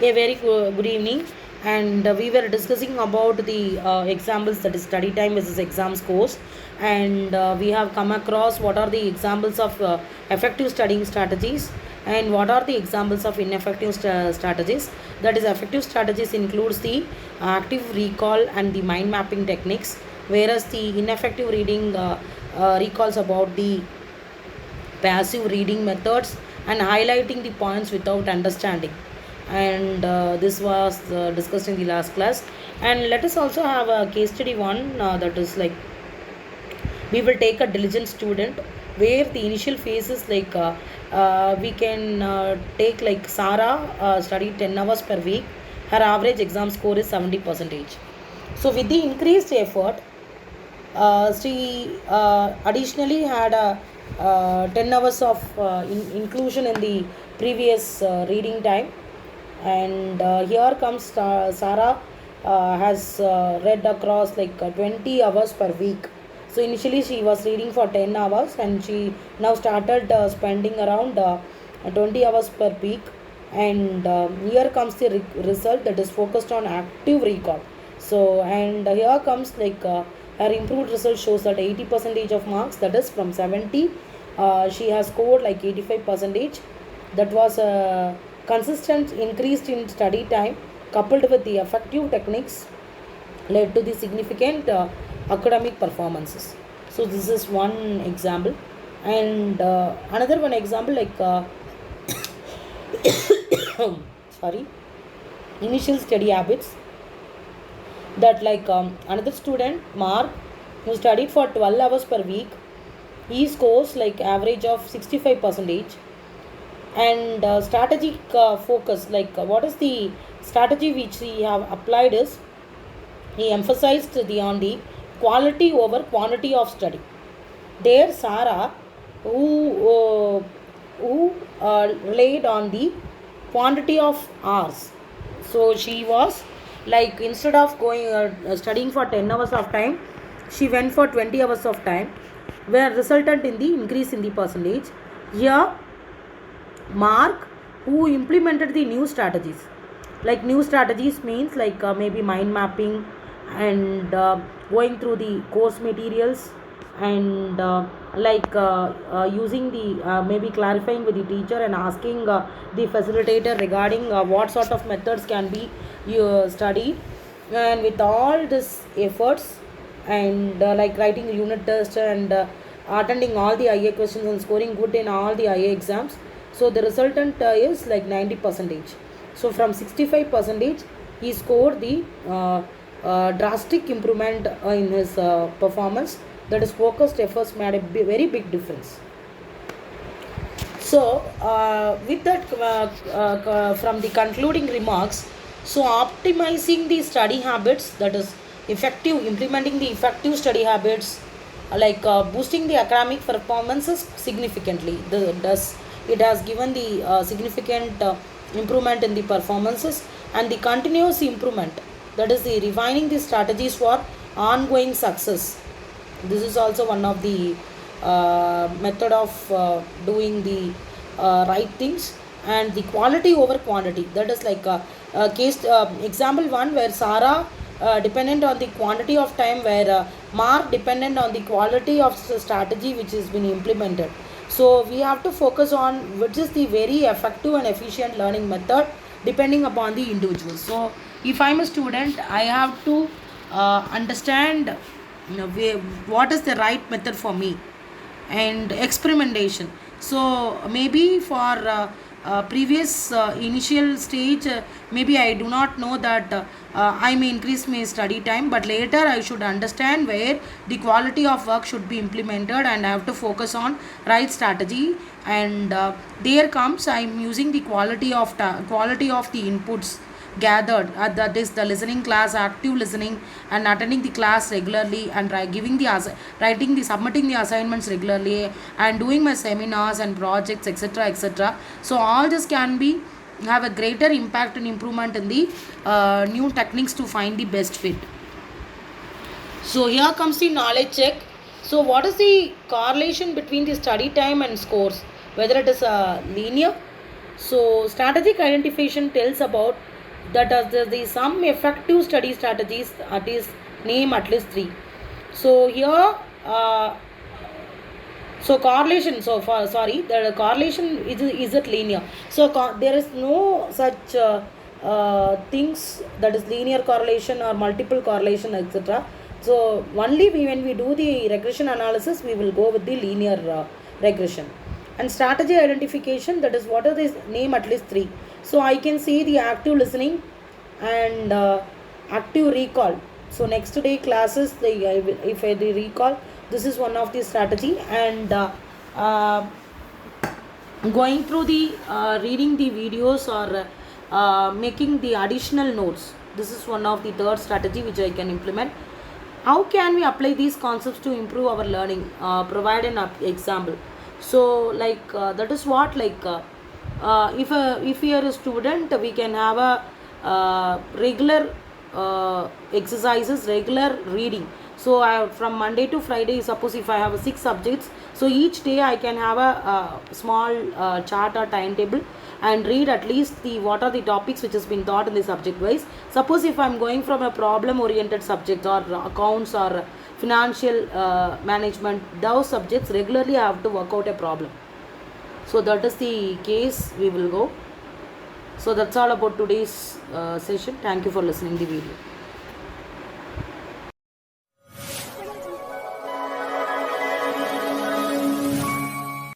A very good evening, and we were discussing about the examples, that is study time versus exam scores, and we have come across what are the examples of effective studying strategies and what are the examples of ineffective strategies. That is, effective strategies includes the active recall and the mind mapping techniques, whereas the ineffective reading recalls about the passive reading methods and highlighting the points without understanding. And this was discussed in the last class. And let us also have a case study one, that is like we will take a diligent student, where the initial phase is like we can take like Sarah studied 10 hours per week. Her average exam score is 70 percentage. So with the increased effort, she additionally had a 10 hours of inclusion in the previous reading time. And here comes Sarah has read across like 20 hours per week. So initially she was reading for 10 hours, and she now started spending around 20 hours per week. And here comes the result, that is focused on active recall. So, and here comes like her improved result shows that 80 percentage of marks, that is from 70, she has scored like 85 percentage. That was a consistent increase in study time coupled with the effective techniques led to the significant academic performances. So this is one example. And another one example, like sorry, initial study habits, that like another student Mark, who studied for 12 hours per week, he scores like average of 65 percentage. And strategic focus, like what is the strategy which he have applied is, he emphasized on the quality over quantity of study. There Sarah, who relied on the quantity of hours. So she was like, instead of going studying for 10 hours of time, she went for 20 hours of time, where resulted in the increase in the percentage. Here Mark, who implemented the new strategies, like new strategies means like maybe mind mapping, and going through the course materials, and using the maybe clarifying with the teacher and asking the facilitator regarding what sort of methods can be studied. And with all these efforts, and like writing unit test, and attending all the IA questions and scoring good in all the IA exams, so the resultant is like 90 percentage. So from 65 percentage, he scored the drastic improvement in his performance. That is, focused efforts made a very big difference. So with that, from the concluding remarks, so optimizing the study habits, that is effective implementing the effective study habits, like boosting the academic performances significantly. Does it has given the significant improvement in the performances, and the continuous improvement, that is the refining the strategies for ongoing success. This is also one of the method of doing the right things. And the quality over quantity, that is like case example one, where Sarah dependent on the quantity of time, where Mark dependent on the quality of strategy which has been implemented. So we have to focus on which is the very effective and efficient learning method depending upon the individual. So if I'm a student, I have to understand, what is the right method for me. And experimentation, so maybe for previous initial stage, maybe I do not know that I may increase my study time, but later I should understand where the quality of work should be implemented, and I have to focus on right strategy. And there comes, I am using the quality of the inputs gathered, that is the listening class, active listening, and attending the class regularly, and giving the writing the submitting the assignments regularly, and doing my seminars and projects, etc., etc. So all this can be have a greater impact and improvement in the new techniques to find the best fit. So here comes the knowledge check. So what is the correlation between the study time and scores, whether it is linear? So strategic identification tells about that are the some effective study strategies, at least name at least three. So here, so correlation, so for sorry, the correlation is it linear? So there is no such things that is linear correlation or multiple correlation, etc. So only when we do the regression analysis, we will go with the linear regression. And strategy identification, that is what are these name at least three. So I can see the active listening and active recall. So next day classes, if I recall, this is one of the strategy. And uh, going through the reading the videos or making the additional notes, this is one of the third strategy which I can implement. How can we apply these concepts to improve our learning? Provide an example. So like that is what, like if we are a student, we can have a regular exercises, regular reading. So from Monday to Friday, suppose if I have 6 subjects, so each day I can have a small chart or timetable and read at least the what are the topics which has been taught in the subject wise. Suppose if I'm going from a problem oriented subject or accounts or financial management, those subjects regularly I have to work out a problem. So that is the case we will go. So that's all about today's session. Thank you for listening the video.